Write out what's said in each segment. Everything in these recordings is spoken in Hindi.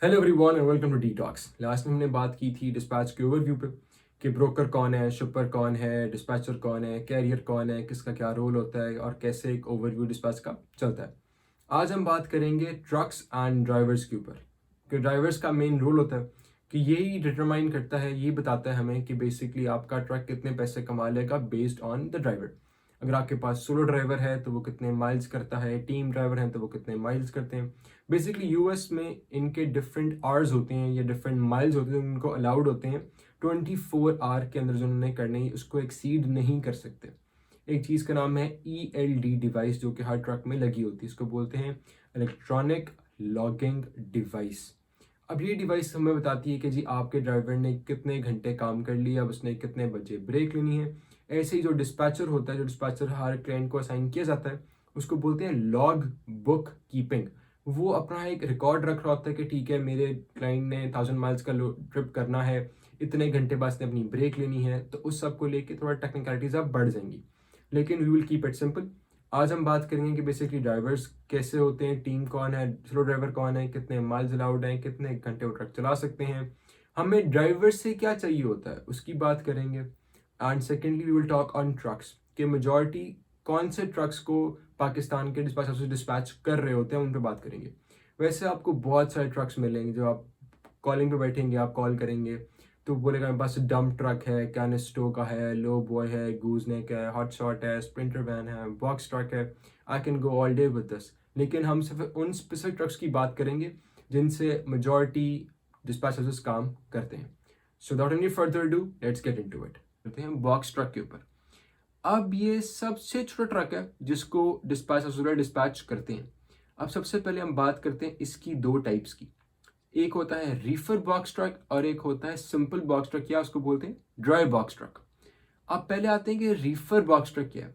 Hello everyone and welcome to the talks. Last में हमने बात की थी डिस्पैच के ओवरव्यू पे कि ब्रोकर कौन है, शिपर कौन है, डिस्पैचर कौन है, कैरियर कौन है, किसका क्या रोल होता है और कैसे एक ओवरव्यू डिस्पैच का चलता है। आज हम बात करेंगे ट्रक्स एंड ड्राइवर्स के ऊपर कि ड्राइवर्स का मेन रोल होता है कि यही डिटरमाइन करता है, ये बताता है हमें कि बेसिकली आपका ट्रक कितने पैसे कमा लेगा बेस्ड ऑन द ड्राइवर। अगर आपके पास सोलो ड्राइवर है तो वो कितने माइल्स करता है, टीम ड्राइवर है तो वो कितने माइल्स करते हैं। बेसिकली यूएस में इनके डिफरेंट आवर्स होते हैं या डिफरेंट माइल्स होते हैं, उनको अलाउड होते हैं 24 आवर के अंदर जो उन्होंने करने उसको एक्सीड नहीं कर सकते। एक चीज़ का नाम है ELD डिवाइस, जो कि हर ट्रक में लगी होती है, इसको बोलते हैं इलेक्ट्रॉनिक लॉगिंग डिवाइस। अब ये डिवाइस हमें बताती है कि जी आपके ड्राइवर ने कितने घंटे काम कर लिया, अब उसने कितने बजे ब्रेक लेनी है। ऐसे ही जो डिस्पैचर होता है, जो डिस्पैचर हर क्लाइंट को असाइन किया जाता है, उसको बोलते हैं लॉग बुक कीपिंग। वो अपना एक रिकॉर्ड रख रहा होता है कि ठीक है, मेरे क्लाइंट ने 1000 माइल्स का ट्रिप करना है, इतने घंटे बाद उसने अपनी ब्रेक लेनी है। तो उस सब को लेके थोड़ा टेक्निकलिटीज अब बढ़ जाएंगी, लेकिन we will keep it simple. आज हम बात करेंगे कि बेसिकली ड्राइवर्स कैसे होते हैं, टीम कौन है, स्लो ड्राइवर कौन है, कितने माइल्स अलाउड हैं, कितने घंटे वो ट्रक चला सकते हैं, हमें ड्राइवर से क्या चाहिए होता है उसकी बात करेंगे। And secondly we will talk on trucks के मेजॉरिटी कौन से ट्रक्स को पाकिस्तान के डिस्पैच से डिस्पैच कर रहे होते हैं, उन पर बात करेंगे। वैसे आपको बहुत सारे ट्रक्स मिलेंगे, जो आप कॉलिंग पे बैठेंगे, आप कॉल करेंगे तो बोलेगा मेरे पास डंप ट्रक है, कैनिस्टो का है, लो बॉय है, गूजनेक है, हॉट शॉट है, स्प्रिंटर वैन है, बॉक्स ट्रक है। I can go all day with this, लेकिन हम सिर्फ उन स्पेसिफिक ट्रक्स की बात करेंगे जिनसे मेजॉरिटी डिस्पैच सर्विसेज काम करते हैं। So without any further do let's get into it. करते हैं बॉक्स ट्रक के ऊपर। अब ये सबसे छोटा ट्रक है जिसको डिस्पैच सर्विसेज डिस्पैच करते हैं। अब सबसे पहले हम बात करते हैं इसकी दो टाइप्स की। एक होता है रीफर बॉक्स ट्रक और एक होता है सिंपल बॉक्स ट्रक, या उसको बोलते हैं ड्राई बॉक्स ट्रक। अब पहले आते हैं कि रीफर बॉक्स ट्रक क्या है।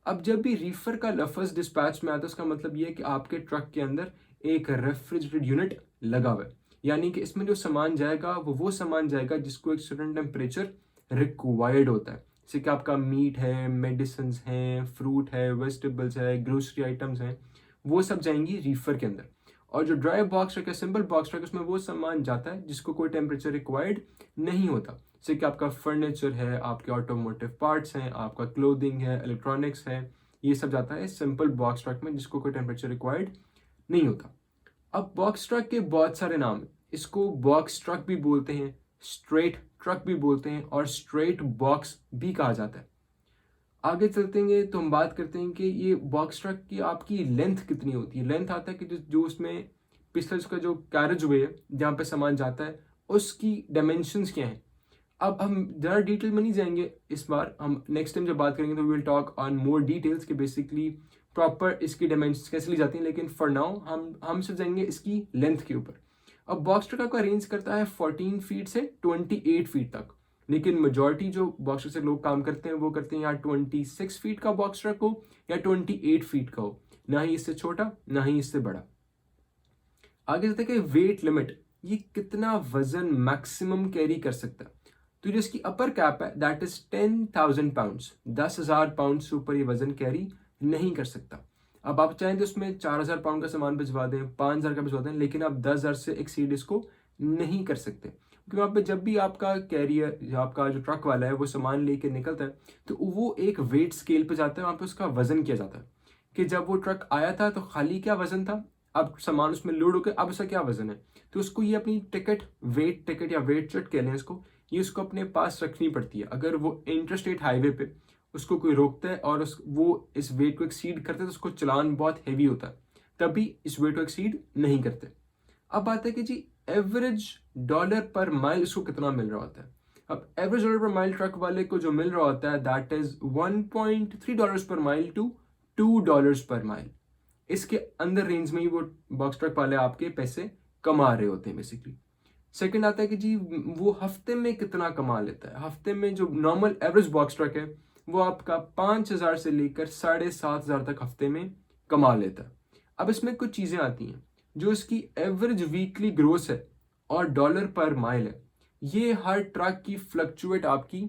अब जब भी रीफर का लफ्ज डिस्पैच में आता है, उसका मतलब ये है कि आपके ट्रक के अंदर एक रेफ्रिजरेटेड यूनिट लगा हुआ है, यानी कि इसमें जो सामान जाएगा वो सामान जाएगा जिसको एक सर्टेन टेम्परेचर रिक्वायर्ड होता है। जैसे कि आपका मीट है, मेडिसिन है, फ्रूट है, वेजिटेबल्स है, ग्रोसरी आइटम्स हैं, वो सब जाएंगी रीफर के अंदर। और जो ड्राई बॉक्स ट्रक है, सिंपल बॉक्स ट्रक, उसमें वो सामान जाता है जिसको कोई टेम्परेचर रिक्वायर्ड नहीं होता। जैसे कि आपका फर्नीचर है, आपके ऑटोमोटिव पार्ट्स हैं, आपका क्लोथिंग है, इलेक्ट्रॉनिक्स है, ये सब जाता है सिंपल बॉक्स ट्रक में जिसको कोई टेम्परेचर रिक्वायर्ड नहीं होता। अब बॉक्स ट्रक के बहुत सारे नाम हैं। इसको बॉक्स ट्रक भी बोलते हैं, स्ट्रेट ट्रक भी बोलते हैं और स्ट्रेट बॉक्स भी कहा जाता है। आगे चलते हैं तो हम बात करते हैं कि ये बॉक्स ट्रक की आपकी लेंथ कितनी होती है। लेंथ आता है कि जो उसमें पिछले उसका जो कैरेज वे है जहाँ पे सामान जाता है, उसकी डायमेंशंस क्या हैं। अब हम ज़्यादा डिटेल में नहीं जाएंगे इस बार, हम नेक्स्ट टाइम जब बात करेंगे तो we will talk on more details कि बेसिकली प्रॉपर इसकी डायमेंशंस कैसे ली जाती हैं, लेकिन फॉर नाउ हम सिर्फ जाएंगे इसकी लेंथ के ऊपर। अब बॉक्स ट्रक का रेंज करता है 14 फीट से 28 फीट तक, लेकिन मेजॉरिटी जो बॉक्स ट्रक से लोग काम करते हैं वो करते हैं या 26 फीट का बॉक्स ट्रक हो या 28 फीट का हो, ना ही इससे छोटा ना ही इससे बड़ा। आगे चलते हैं कि वेट लिमिट, ये कितना वजन मैक्सिमम कैरी कर सकता है। तो जो इसकी अपर कैप है दैट इज 10,000 पाउंड्स, 10,000 पाउंड से ऊपर ये वजन कैरी नहीं कर सकता। अब आप चाहें तो उसमें 4,000 पाउंड का सामान भिजवा दें, 5,000 का भिजवा दें, लेकिन आप 10,000 से एक्सीड इसको नहीं कर सकते, क्योंकि वहाँ पे जब भी आपका कैरियर, आपका जो ट्रक वाला है वो सामान लेके निकलता है तो वो एक वेट स्केल पे जाता है, वहाँ पे उसका वजन किया जाता है कि जब वो ट्रक आया था तो खाली क्या वजन था, अब सामान उसमें लोड होकर अब उसका क्या वजन है। तो उसको ये अपनी टिकट, वेट टिकट या वेट चिट कह लें इसको, ये उसको अपने पास रखनी पड़ती है। अगर वो इंटरस्टेट हाईवे पे उसको कोई रोकता है और वो इस वेट को एक्सीड करते हैं तो उसको चलान बहुत हैवी होता है, तभी इस वेट को एक्सीड नहीं करते। अब बात है कि जी एवरेज डॉलर पर माइल इसको कितना मिल रहा होता है। अब average dollar per mile truck वाले को जो मिल रहा होता है that is $1.3 per mile to $2 per mile. इसके अंदर रेंज में ही वो बॉक्स ट्रक वाले आपके पैसे कमा रहे होते हैं बेसिकली। सेकंड आता है कि जी वो हफ्ते में कितना कमा लेता है। हफ्ते में जो नॉर्मल एवरेज बॉक्स ट्रक है वो आपका 5,000 से लेकर 7,500 तक हफ्ते में कमा लेता है। अब इसमें कुछ चीज़ें आती हैं, जो इसकी एवरेज वीकली ग्रोस है और डॉलर पर माइल है, ये हर ट्रक की फ्लक्चुएट आपकी,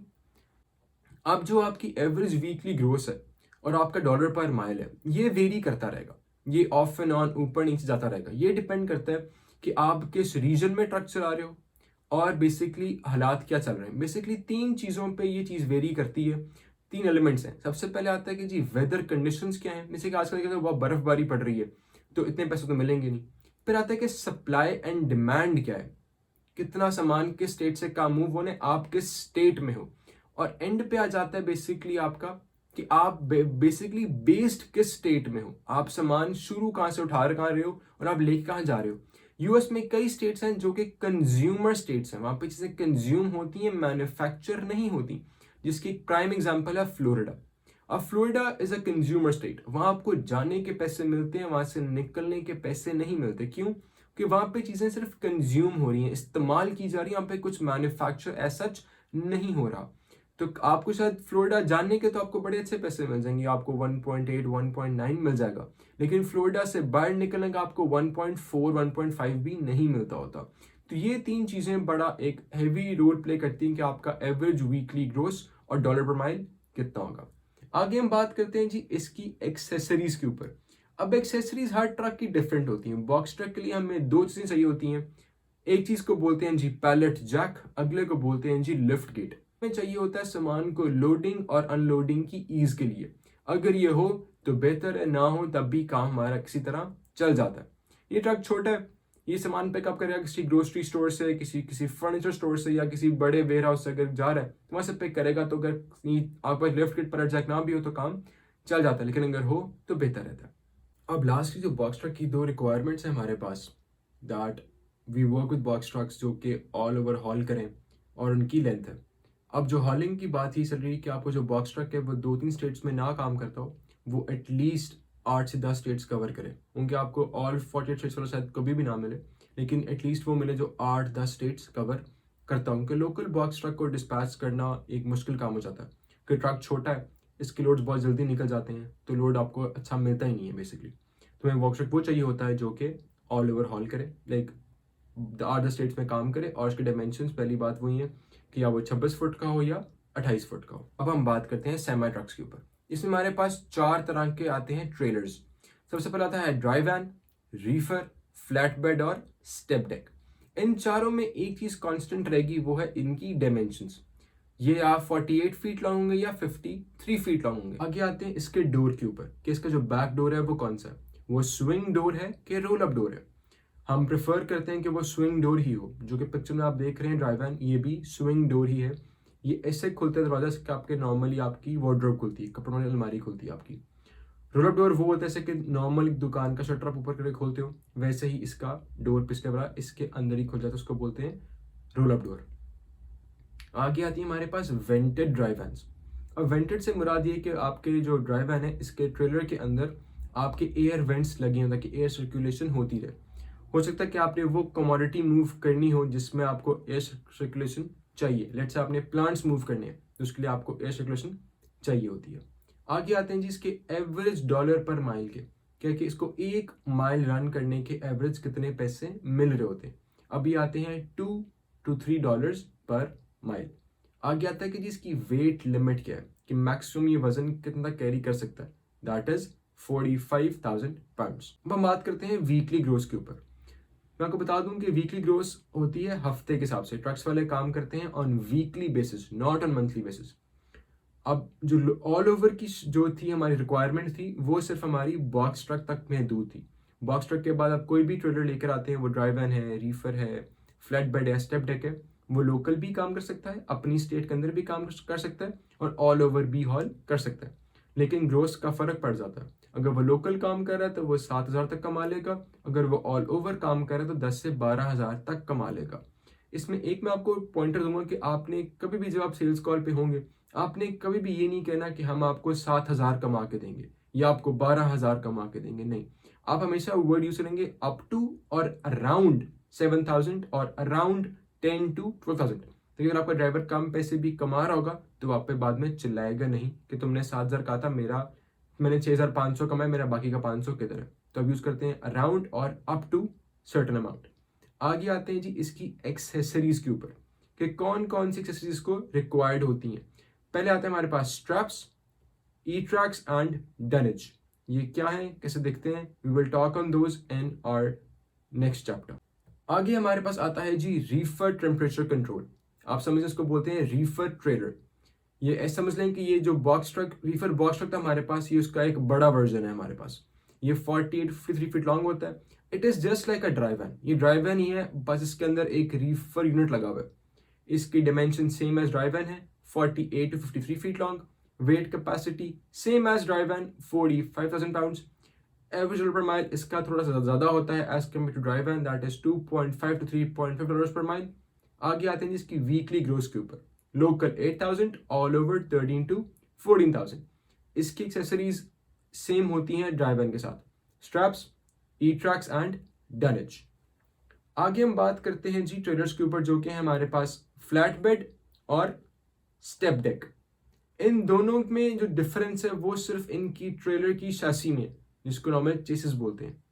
अब जो आपकी एवरेज वीकली ग्रोस है और आपका डॉलर पर माइल है, ये वेरी करता रहेगा, ये ऑफ एंड ऑन ऊपर नीचे जाता रहेगा। ये डिपेंड करता है कि आप किस रीजन में ट्रक चला रहे हो और बेसिकली हालात क्या चल रहे हैं। बेसिकली 3 चीज़ों पे ये चीज़ वेरी करती है। 3 एलिमेंट्स हैं। सबसे पहले आता है कि जी वेदर कंडीशंस क्या हैं, जैसे कि आजकल क्या बहुत बर्फबारी पड़ रही है तो इतने पैसे तो मिलेंगे नहीं। फिर आता है कि सप्लाई एंड डिमांड क्या है, कितना सामान किस स्टेट से कहाँ मूव होने, आप किस स्टेट में हो। और एंड पे आ जाता है बेसिकली आपका कि आप बेसिकली बेस्ड किस स्टेट में हो, आप सामान शुरू कहाँ से उठा कहाँ रहे हो और आप लेके कहाँ जा रहे हो। यूएस में कई स्टेट्स हैं जो कि कंज्यूमर स्टेट्स हैं, वहां पे चीजें कंज्यूम होती हैं, मैन्युफैक्चर नहीं होती। जिसकी एक प्राइम एग्जांपल है फ्लोरिडा। अब Florida is a consumer state, वहां आपको जाने के पैसे मिलते हैं, वहां से निकलने के पैसे नहीं मिलते। क्यों? कि वहां पे चीजें सिर्फ कंज्यूम हो रही हैं, इस्तेमाल की जा रही है, वहां पे कुछ मैन्युफैक्चर एज सच नहीं हो रहा। तो आपको शायद फ्लोरिडा जानने के तो आपको बड़े अच्छे पैसे मिल जाएंगे, आपको 1.8 1.9 मिल जाएगा, लेकिन फ्लोरिडा से बाहर निकलने का आपको 1.4 1.5 भी नहीं मिलता होता। तो ये 3 चीजें बड़ा एक हैवी रोल प्ले करती हैं कि आपका एवरेज वीकली ग्रोस और डॉलर पर माइल कितना होगा। आगे हम बात करते हैं जी इसकी एक्सेसरीज के ऊपर। अब एक्सेसरीज हर ट्रक की डिफरेंट होती हैं। बॉक्स ट्रक के लिए हमें 2 चीजें चाहिए होती हैं। एक चीज को बोलते हैं जी पैलेट जैक, अगले को बोलते हैं जी लिफ्ट गेट। हमें चाहिए होता है सामान को लोडिंग और अनलोडिंग की ईज के लिए। अगर ये हो तो बेहतर है, ना हो तब भी काम हमारा किसी तरह चल जाता है। ये ट्रक छोटा है, ये सामान पिकअप करेगा किसी ग्रोसरी स्टोर से, किसी किसी फर्नीचर स्टोर से या किसी बड़े वेयर हाउस से अगर जा रहा है तो वहां से पिक करेगा। तो अगर आपके पास लिफ्ट गेट पैलेट जैक ना भी हो तो काम चल जाता है, लेकिन अगर हो तो बेहतर रहता है। अब लास्ट की जो बॉक्स ट्रक की 2 रिक्वायरमेंट्स हैं हमारे पास, that we work with box trucks जो कि ऑल ओवर हॉल करें और उनकी लेंथ है। अब जो हॉलिंग की बात ही चल रही है कि आपको जो बॉक्स ट्रक है वो 2-3 स्टेट्स में ना काम करता हो, वो एटलीस्ट 8 से 10 स्टेट्स कवर करे। उनके आपको ऑल 48 स्टेट्स वाला शायद कभी भी ना मिले, लेकिन एटलीस्ट वो मिले जो 8-10 स्टेट्स कवर करता हूँ। उनके लोकल बॉक्स ट्रक को डिस्पैच करना एक मुश्किल काम हो जाता है कि ट्रक छोटा है, इसके लोड्स बहुत जल्दी निकल जाते हैं, तो लोड आपको अच्छा मिलता ही नहीं है बेसिकली। तो हमें बॉक्स ट्रक वो चाहिए होता है जो कि ऑल ओवर हॉल करे, लाइक 8-10 स्टेट्स में काम करे। और उसके डायमेंशंस पहली बात वही है कि या वो 26 फुट का हो या 28 फुट का हो। अब हम बात करते हैं सेमी ट्रक्स के ऊपर। इसमें हमारे पास 4 तरह के आते हैं ट्रेलर्स। सबसे पहले आता है dry van, reefer, flatbed और स्टेप डेक। इन चारों में एक चीज कांस्टेंट रहेगी, वो है इनकी डायमेंशंस। ये आप 48 फीट लॉन्ग होंगे या 53 फीट लॉन्ग होंगे। आगे आते हैं इसके डोर के ऊपर कि इसका जो बैक डोर है वो कौन सा है, वो स्विंग डोर है कि रोल अप डोर है। हम प्रेफर करते हैं कि वो स्विंग डोर ही हो, जो कि पिक्चर में आप देख रहे हैं ड्राई वैन, ये भी स्विंग डोर ही है। ये ऐसे खुलता है दरवाजा से आपके नॉर्मली आपकी वार्डरोब खुलती है, कपड़ों वाली अलमारी खुलती है आपकी। रोल अप डोर वो होता है जैसे कि नॉर्मल दुकान का शटर आप ऊपर करके खोलते हो, वैसे ही इसका डोर पिछले वाला इसके अंदर ही खुल जाता है, उसको बोलते हैं रोल अप डोर। आगे आती है हमारे पास वेंटेड ड्राई वैन्स। अब वेंटेड से मुराद ये कि आपके जो ड्राई वैन है इसके ट्रेलर के अंदर आपके एयर वेंट्स लगे हों ताकि एयर सर्कुलेशन होती रहे। हो सकता है कि आपने वो कमोडिटी मूव करनी हो जिसमें आपको एयर सर्कुलेशन चाहिए, लेट्स से आपने प्लांट्स मूव करने हैं तो उसके लिए आपको एयर सर्कुलेशन चाहिए होती है। आगे आते हैं जी इसके एवरेज डॉलर पर माइल के, क्या कि इसको 1 माइल रन करने के एवरेज कितने पैसे मिल रहे होते हैं। अभी आते हैं $2 to $3 पर माइल। आगे आता है कि जी इसकी वेट लिमिट क्या है, कि मैक्सिमम ये वजन कितना कैरी कर सकता है, दैट इज 45,000 पाउंड्स। अब हम बात करते हैं वीकली ग्रोस के ऊपर। मैं आपको बता दूं कि वीकली ग्रोस होती है हफ्ते के हिसाब से। ट्रक्स वाले काम करते हैं on weekly basis, not on monthly basis. अब जो ऑल ओवर की जो थी हमारी रिक्वायरमेंट थी वो सिर्फ हमारी बॉक्स ट्रक तक महदूद थी। बॉक्स ट्रक के बाद आप कोई भी ट्रेलर लेकर आते हैं, वो ड्राई वैन है, रीफर है, फ्लैट बेड है, स्टेप डेक है, वो लोकल भी काम कर सकता है, अपनी स्टेट के अंदर भी काम कर सकता है और ऑल ओवर भी हॉल कर सकता है। लेकिन ग्रोस का फर्क पड़ जाता है। अगर वो लोकल काम कर रहा है तो वो 7,000 तक कमा लेगा, अगर वो ऑल ओवर काम कर रहा है तो 10 से 12,000 तक कमा लेगा। इसमें एक मैं आपको पॉइंटर दूंगा कि आपने कभी भी जब आप सेल्स कॉल पे होंगे, आपने कभी भी ये नहीं कहना कि हम आपको 7,000 कमा के देंगे या आपको 12,000 कमा के देंगे। नहीं, आप हमेशा वर्ड यूज करेंगे अप टू और अराउंड 7,000 और अराउंड 10 to 12,000। तो अगर आपका ड्राइवर कम पैसे भी कमा रहा होगा तो आप पे बाद में चिल्लाएगा नहीं कि तुमने 7,000 कहा था, मैंने 6,500 कमाया, मेरा बाकी का 500 किधर है। तो अब यूज करते हैं अराउंड और अप टू सर्टेन अमाउंट। आगे आते हैं जी इसकी एक्सेसरीज के ऊपर कि कौन कौन सी एक्सेसरीज को रिक्वायर्ड होती हैं। पहले आते हैं हमारे पास straps, E tracks and dunnage. ये क्या है, कैसे दिखते हैं, we will talk on those in our next chapter. आगे हमारे पास आता है जी रीफर टेम्परेचर कंट्रोल। आप समझ इसको बोलते हैं रीफर ट्रेलर। ये ऐसा समझ लें कि ये जो box truck Reifer box truck था हमारे पास, ये उसका एक बड़ा वर्जन है हमारे पास। ये 48-53 फीट लॉन्ग होता है। It is just like a drive van. ये ड्राइव वैन ही है, बस इसके अंदर एक रीफर यूनिट लगा हुआ है। इसकी dimension same as drive van है, 48-53 feet long. Weight capacity same as drive van, 45,000 pounds. Average dollar per mile इसका थोड़ा सा ज़्यादा होता है as compare to drive van, that is 2.5 to 3.5 dollar per mile. आगे आते हैं जिसकी वीकली ग्रोस के ऊपर। Local 8,000, all over 13 to 14,000। इसकी एक्सेसरीज सेम होती हैं ड्राइव वैन के साथ, straps, E tracks and dunnage. आगे हम बात करते हैं जी ट्रेलर्स के ऊपर, जो कि है हमारे पास फ्लैट बेड और स्टेप डेक। इन दोनों में जो डिफरेंस है वो सिर्फ इनकी ट्रेलर की शैसी में, जिसको नॉर्मल चेसिस बोलते हैं।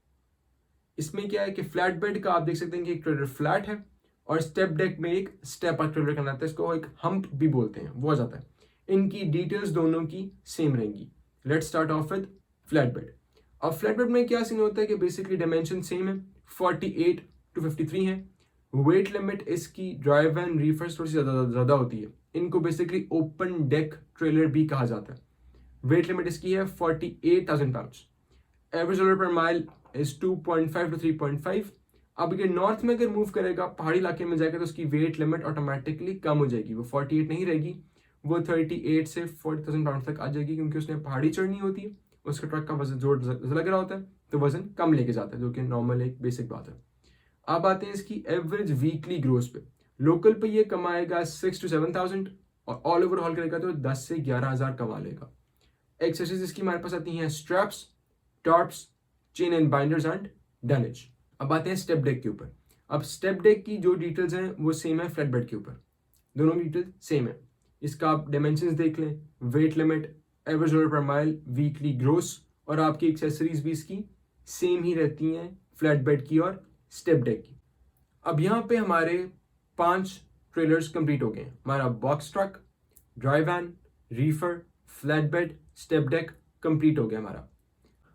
इसमें क्या है कि फ्लैट बेड का आप देख सकते हैं कि एक ट्रेलर फ्लैट है, और स्टेप डेक में एक स्टेप अप ट्रेलर कहलाता है, इसको एक हम्प भी बोलते हैं, वो आ जाता है। इनकी डिटेल्स दोनों की सेम रहेंगी। Let's start of with flat bed. अब फ्लैट बेड में क्या सीन होता है कि बेसिकली डायमेंशन सेम है, 48 to 53 है। वेट लिमिट इसकी ड्राइव एंड रीफर थोड़ी सी ज़्यादा होती है। इनको बेसिकली ओपन डेक ट्रेलर भी कहा जाता है। वेट लिमिट इसकी है 48,000 pounds. Average dollar per mile is 2.5 to 3.5। अब ये नॉर्थ में अगर मूव करेगा, पहाड़ी इलाके में जाएगा, तो उसकी वेट लिमिट ऑटोमेटिकली कम हो जाएगी। वो 48 नहीं रहेगी, वो 38 से 40,000 पाउंड तक आ जाएगी, क्योंकि उसने पहाड़ी चढ़नी होती है। उसका ट्रक का वजन जोर लग रहा होता है, तो वजन कम लेके जाता है, जो कि नॉर्मल एक बेसिक बात है। अब आते हैं इसकी एवरेज वीकली ग्रोस पे। लोकल पे ये कमाएगा 6 to 7,000, और ऑल ओवर हॉल करेगा तो 10 से 11,000 कमा लेगा। एक्सेसरीज इसकी हमारे पास आती हैं straps, tarps, chain and binders and damage. अब आते हैं स्टेप डेक के ऊपर। अब स्टेप डेक की जो डिटेल्स हैं वो सेम है फ्लैट बेड के ऊपर, दोनों की डिटेल सेम है। इसका आप डायमेंशंस देख लें, weight limit, average dollar per mile, weekly gross, और आपकी एक्सेसरीज भी इसकी सेम ही रहती हैं फ्लैट बेड की और स्टेप डेक की। अब यहाँ पे हमारे 5 ट्रेलर्स कंप्लीट हो गए हैं। हमारा box truck, drive van, reefer, flatbed, step deck complete हो गया हमारा।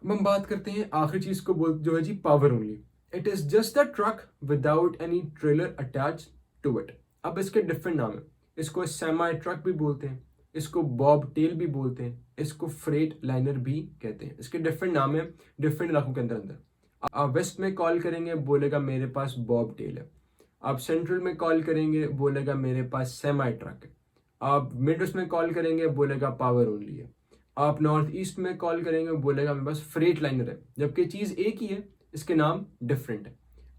अब हम बात करते हैं आखिरी चीज को, बोल जो है जी power only. It is just a truck without any trailer attach to it. अब इसके डिफरेंट नाम है। इसको सेमी ट्रक भी बोलते हैं, इसको बॉब टेल भी बोलते हैं, इसको फ्रेट लाइनर भी कहते हैं। इसके डिफरेंट नाम है डिफरेंट इलाकों के अंदर अंदर। आप वेस्ट में कॉल करेंगे, बोलेगा मेरे पास बॉब टेल है। आप सेंट्रल में कॉल करेंगे, बोलेगा मेरे पास सेमी ट्रक है। आप मिड वेस्ट में कॉल करेंगे, बोलेगा पावर ओनली है। आप नॉर्थ ईस्ट में कॉल करेंगे, बोलेगा मेरे पास फ्रेट लाइनर है। जबकि चीज़ एक ही है, इसके नाम डिफरेंट है।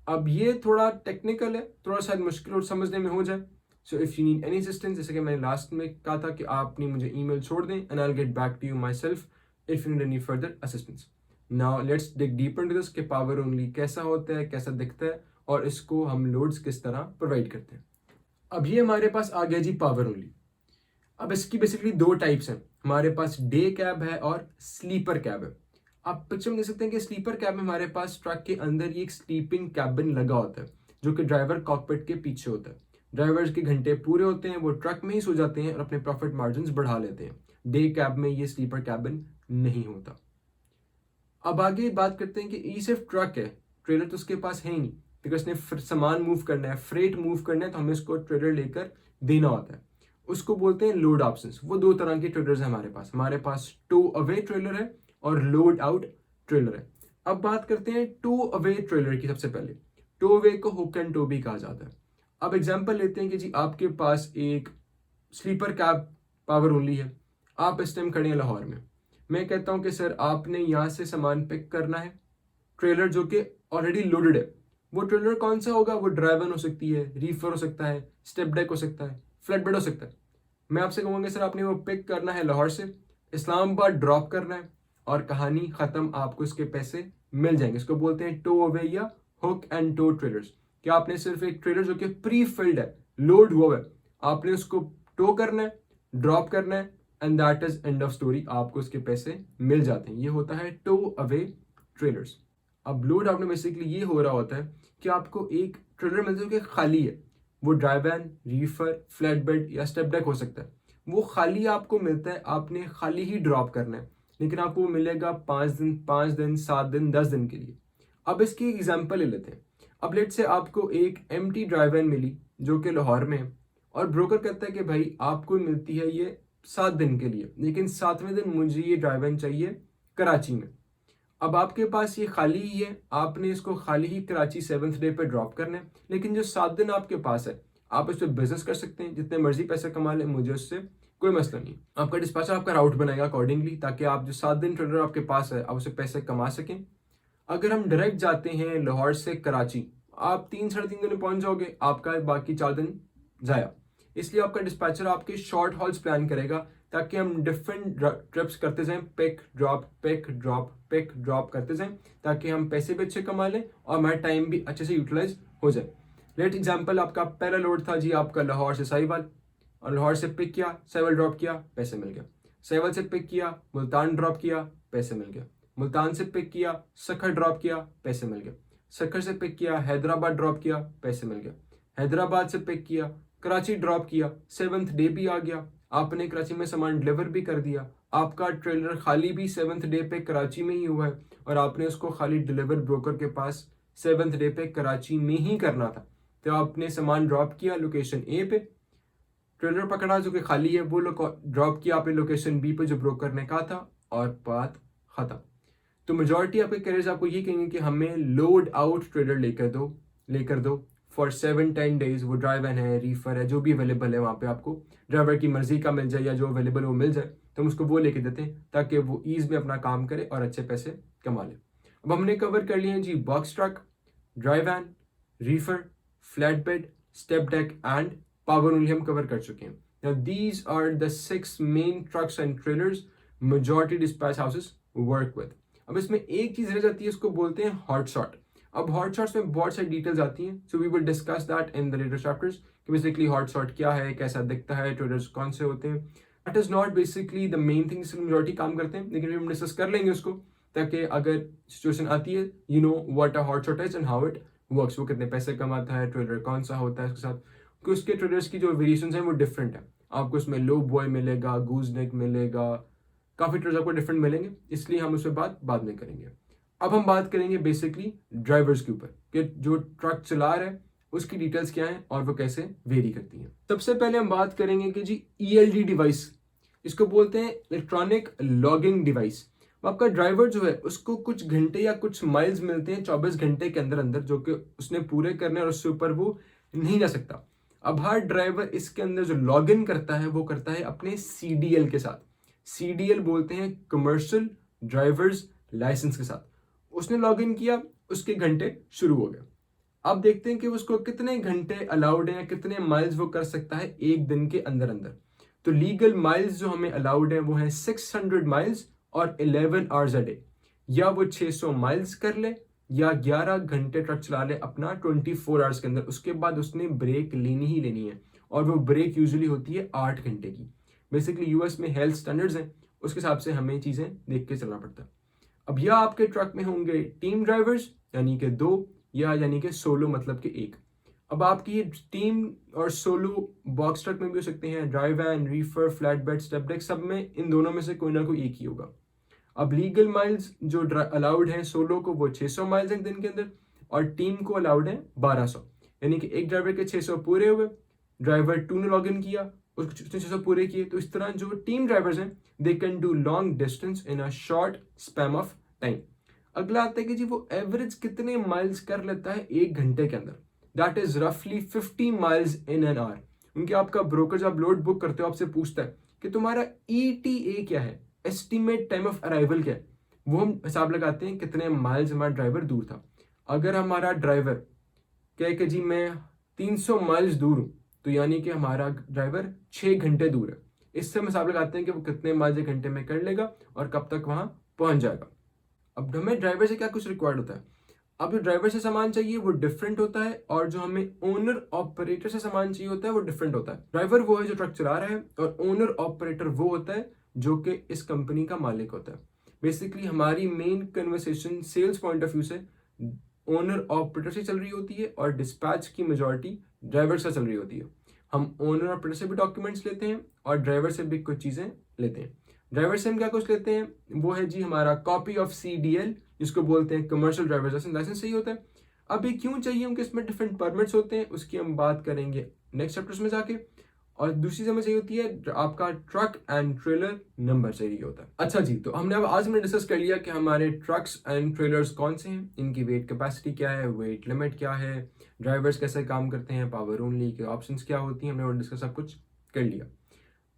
अब ये थोड़ा टेक्निकल है, थोड़ा शायद मुश्किल और समझने में हो जाए। So if you need any assistance, जैसे कि मैंने लास्ट में कहा था कि आपने मुझे ईमेल छोड़ दें, and I will get back to you myself if you need any further assistance. Now let's dig deeper into this कि पावर ओनली कैसा होता है, कैसा दिखता है, और इसको हम लोड्स किस तरह प्रोवाइड करते हैं। अब ये हमारे पास आ गया जी पावर ओनली। अब इसकी बेसिकली 2 टाइप्स हैं। हमारे पास डे कैब है और स्लीपर कैब है। आप पिक्चर में देख सकते हैं कि स्लीपर कैब में हमारे पास ट्रक के अंदर ही एक स्लीपिंग कैबिन लगा होता है, जो कि ड्राइवर कॉकपिट के पीछे होता है। ड्राइवर्स के घंटे पूरे होते हैं, वो ट्रक में ही सो जाते हैं और अपने प्रॉफिट मार्जिन बढ़ा लेते हैं। डे कैब में ये स्लीपर कैबिन नहीं होता। अब आगे बात करते हैं कि ये सिर्फ ट्रक है, ट्रेलर तो उसके पास है ही नहीं, बिकॉज उसने सामान मूव करना है, फ्रेट मूव करना है, तो हमें उसको ट्रेलर लेकर देना होता है। उसको बोलते हैं लोड ऑप्शंस। वो 2 तरह के ट्रेलर्स हैं हमारे पास टो अवे ट्रेलर है और लोड आउट ट्रेलर है। अब बात करते हैं टो अवे ट्रेलर की। सबसे पहले टो अवे को हुक एंड टो भी कहा जाता है। अब एग्जांपल लेते हैं कि जी आपके पास एक स्लीपर कैब पावर ओनली है। आप इस टाइम खड़े हैं लाहौर में। मैं कहता हूं कि सर आपने यहाँ से सामान पिक करना है, ट्रेलर जो कि ऑलरेडी लोडेड है। वो ट्रेलर कौन सा होगा? वो ड्राइवन हो सकती है, रीफर हो सकता है, स्टेप डेक हो सकता है, फ्लैट बेड हो सकता है। मैं आपसे कहूँगा सर आपने वो पिक करना है लाहौर से, इस्लामाबाद ड्रॉप करना है, और कहानी ख़त्म, आपको इसके पैसे मिल जाएंगे। इसको बोलते हैं टो अवे या हुक एंड टो ट्रेलर्स। कि आपने सिर्फ एक ट्रेलर जो कि प्री फिल्ड है, लोड हुआ है, आपने उसको टो करना है, ड्रॉप करना है, and that is end of story. आपको उसके पैसे मिल जाते हैं। ये होता है टो अवे ट्रेलर्स। अब लोड आउट में बेसिकली ये हो रहा होता है कि आपको एक ट्रेलर मिलता है जो कि खाली है। वो ड्राइवन, रीफर, फ्लैट बेड या स्टेप डेक हो सकता है। वो खाली आपको मिलता है, आपने खाली ही ड्रॉप करना है, लेकिन आपको वो मिलेगा 5 दिन, 7 दिन, 10 दिन के लिए। अब इसकी एग्जाम्पल ले लेते हैं। अब लेट से आपको एक एम्प्टी ड्राई वैन मिली जो कि लाहौर में है, और ब्रोकर कहता है कि भाई आपको मिलती है ये 7 दिन के लिए, लेकिन 7वें दिन मुझे ये ड्राई वैन चाहिए कराची में। अब आपके पास ये खाली ही है, आपने इसको खाली ही कराची 7th डे पे ड्रॉप करना है, लेकिन जो 7 दिन आपके पास है आप इस पर बिजनेस कर सकते हैं, जितने मर्जी पैसे कमा लें, मुझे उससे कोई मसला नहीं। आपका डिस्पैचर आपका राउट बनाएगा अकॉर्डिंगली, ताकि आप जो 7 दिन ट्रेडर आपके पास है आप उससे पैसे कमा सकें। अगर हम डायरेक्ट जाते हैं लाहौर से कराची, आप 3-3.5 दिन में पहुंच जाओगे, आपका बाकी 4 दिन जाया। इसलिए आपका डिस्पैचर आपके शॉर्ट हॉल्स प्लान करेगा, ताकि हम डिफरेंट ट्रिप्स करते जाएं, pick drop pick drop pick drop करते जाएं, ताकि हम पैसे भी अच्छे कमा लें और हमारा टाइम भी अच्छे से यूटिलाइज हो जाए। लेट एग्जांपल, आपका पहला लोड था जी आपका लाहौर से साहिवाल, और लाहौर से पिक किया, साहिवाल ड्रॉप किया, पैसे मिल गया। साहिवाल से पिक किया, मुल्तान ड्रॉप किया, पैसे मिल गया। मुल्तान से पिक किया, सखर ड्रॉप किया, पैसे मिल गया। सखर से पिक किया, हैदराबाद ड्रॉप किया, पैसे मिल गया। हैदराबाद से पिक किया, कराची ड्रॉप किया, 7th डे भी आ गया, आपने कराची में सामान डिलीवर भी कर दिया। आपका ट्रेलर खाली भी 7th डे पे कराची में ही हुआ है, और आपने उसको खाली डिलीवर ब्रोकर के पास 7th डे पे कराची में ही करना था। तो आपने सामान ड्रॉप किया लोकेशन ए पे, ट्रेलर पकड़ा जो कि खाली है, वो ड्रॉप किया आपने लोकेशन बी पे जो ब्रोकर ने कहा था, और बात खत्म। तो मेजॉरिटी आपके कैरियर्स आपको ये कहेंगे कि हमें लोड आउट ट्रेलर लेकर दो फॉर 7-10 डेज। वो ड्राई वैन है, रीफर है, जो भी अवेलेबल है वहाँ पे आपको ड्राइवर की मर्जी का मिल जाए या जो अवेलेबल वो मिल जाए, तो हम उसको वो लेके देते हैं ताकि वो ईज में अपना काम करे और अच्छे पैसे कमा ले। अब हमने कवर कर लिए हैं जी box truck, dry van, reefer, flatbed, step deck and power only हम कवर कर चुके हैं। Now these are the 6 main trucks and trailers majority dispatch houses work with. अब इसमें एक चीज रह जाती है, इसको बोलते हैं हॉट शॉट। अब हॉट शॉट्स में बहुत सारी डिटेल्स आती हैं, so we will discuss that in the later chapters कि बेसिकली हॉट शॉट क्या है, कैसा दिखता है, ट्रेडर्स कौन से होते हैं। That is not basically the main thing जिसमें मेजॉरिटी काम करते हैं, लेकिन हम डिस्कस कर लेंगे उसको, ताकि अगर सिचुएशन आती है you know what a hot shot is and how it works, वो कितने पैसे कमाता है, ट्रेडर कौन सा होता है उसके साथ, क्योंकि उसके ट्रेडर्स की जो वेरिएशन है वो डिफरेंट है। आपको उसमें लो बॉय मिलेगा, गूज नेक मिलेगा, काफी ट्रेडर्स आपको डिफरेंट मिलेंगे, इसलिए हम उस पर बात बाद में करेंगे। अब हम बात करेंगे बेसिकली ड्राइवर्स के ऊपर कि जो ट्रक चला रहा है उसकी डिटेल्स क्या है और वो कैसे वेरी करती हैं। सबसे पहले हम बात करेंगे कि जी ELD डिवाइस, इसको बोलते हैं इलेक्ट्रॉनिक लॉगिंग डिवाइस। आपका ड्राइवर जो है उसको कुछ घंटे या कुछ माइल्स मिलते हैं 24 घंटे के अंदर अंदर, जो कि उसने पूरे करने और उससे ऊपर वो नहीं जा सकता। अब हर ड्राइवर इसके अंदर जो लॉग इन करता है वो करता है अपने CDL के साथ। CDL बोलते हैं कमर्शियल ड्राइवर्स लाइसेंस के साथ। उसने लॉग इन किया, उसके घंटे शुरू हो गए। अब देखते हैं कि उसको कितने घंटे अलाउड है, कितने माइल्स वो कर सकता है एक दिन के अंदर अंदर। तो लीगल माइल्स जो हमें अलाउड है वो है 600 माइल्स और 11 आवर्स अ डे। या वो 600 माइल्स कर ले या 11 घंटे ट्रक चला ले अपना 24 आवर्स के अंदर, उसके बाद उसने ब्रेक लेनी ही लेनी है, और वो ब्रेक यूजुअली होती है 8 घंटे की। बेसिकली US में हेल्थ स्टैंडर्ड्स हैं, उसके हिसाब से हमें चीजें देख के चलना पड़ता है। अब या आपके ट्रक में होंगे टीम ड्राइवर्स यानी कि 2, या यानी कि सोलो मतलब कि 1। अब आपकी टीम और सोलो बॉक्स ट्रक में भी हो सकते हैं, drive van, reefer, flatbed, step deck, सब में इन दोनों में से कोई ना कोई एक ही होगा। अब लीगल माइल्स जो अलाउड है सोलो को वो 600 माइल्स एक दिन के अंदर, और टीम को अलाउड है 1200। यानी कि एक ड्राइवर के 600 पूरे हुए, ड्राइवर 2 ने लॉग इन किया, उसने 600 पूरे किए, तो इस तरह जो टीम ड्राइवर्स हैं they can do long distance in a short span of time. अगला आता है कि जी वो एवरेज कितने माइल्स कर लेता है एक घंटे के अंदर। दैट इज रफली 50 माइल्स इन एन आवर। उनके आपका ब्रोकर जब लोड बुक करते हो आपसे पूछता है कि तुम्हारा ETA क्या है, एस्टिमेट टाइम ऑफ अराइवल क्या है। वो हम हिसाब लगाते हैं कितने माइल्स हमारा ड्राइवर दूर था। अगर हमारा ड्राइवर कहे कि जी मैं 300 माइल्स दूर हूं, तो यानी कि हमारा ड्राइवर 6 घंटे दूर है। इससे हम हिसाब लगाते हैं कि वो कितने माइल्स एक घंटे में कर लेगा और कब तक वहां पहुंच जाएगा। अब हमें ड्राइवर से क्या कुछ रिक्वायर्ड होता है। अब जो ड्राइवर से सामान चाहिए वो डिफरेंट होता है, और जो हमें ओनर ऑपरेटर से सामान चाहिए होता है वो डिफरेंट होता है। ड्राइवर वो है जो ट्रक चला रहा है, और ओनर ऑपरेटर वो होता है जो कि इस कंपनी का मालिक होता है। बेसिकली हमारी main conversation sales point of view से ओनर ऑपरेटर से चल रही होती है, और डिस्पैच की मेजॉरिटी ड्राइवर से चल रही होती है। हम ओनर ऑपरेटर से भी डॉक्यूमेंट्स लेते हैं और ड्राइवर से भी कुछ चीजें लेते हैं। ड्राइवर से हम क्या कुछ लेते हैं, वो है जी हमारा कॉपी ऑफ CDL, जिसको बोलते हैं कमर्शियल ड्राइवर्स लाइसेंस। लाइसेंस सही होता है। अब ये क्यों चाहिए, उनके इसमें डिफरेंट परमिट्स होते हैं, उसकी हम बात करेंगे नेक्स्ट चैप्टर्स में जाके। और दूसरी समझ चाहिए होती है आपका ट्रक एंड ट्रेलर नंबर चाहिए होता है। अच्छा जी, तो हमने डिस्कस कर लिया कि हमारे ट्रक्स एंड ट्रेलर्स कौन से हैं, इनकी वेट कैपेसिटी क्या है, वेट लिमिट क्या है, ड्राइवर्स कैसे काम करते हैं, पावर ओनली के ऑप्शंस क्या होती हैं, हमने वो डिस्कस सब कुछ कर लिया।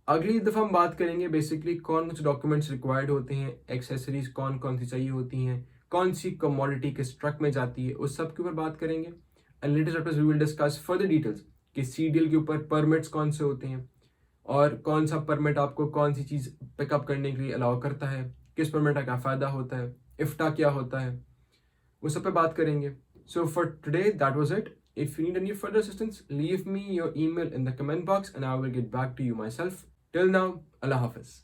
अगली दफ़ा हम बात करेंगे बेसिकली कौन से डॉक्यूमेंट्स रिक्वायर्ड होते हैं, एक्सेसरीज कौन कौन सी चाहिए होती हैं, कौन सी कमोडिटी किस ट्रक में जाती है, उस सब के ऊपर बात करेंगे। And latest chapters we will discuss further details कि सीडीएल के ऊपर परमिट्स कौन से होते हैं और कौन सा परमिट आपको कौन सी चीज़ पिकअप करने के लिए अलाउ करता है, किस परमिट का क्या फ़ायदा होता है, इफ्टा क्या होता है, वो सब पे बात करेंगे। So for today that was it. If you need any further assistance, leave me your email in the comment box and I will get back to you myself. Till now, Allah Hafiz.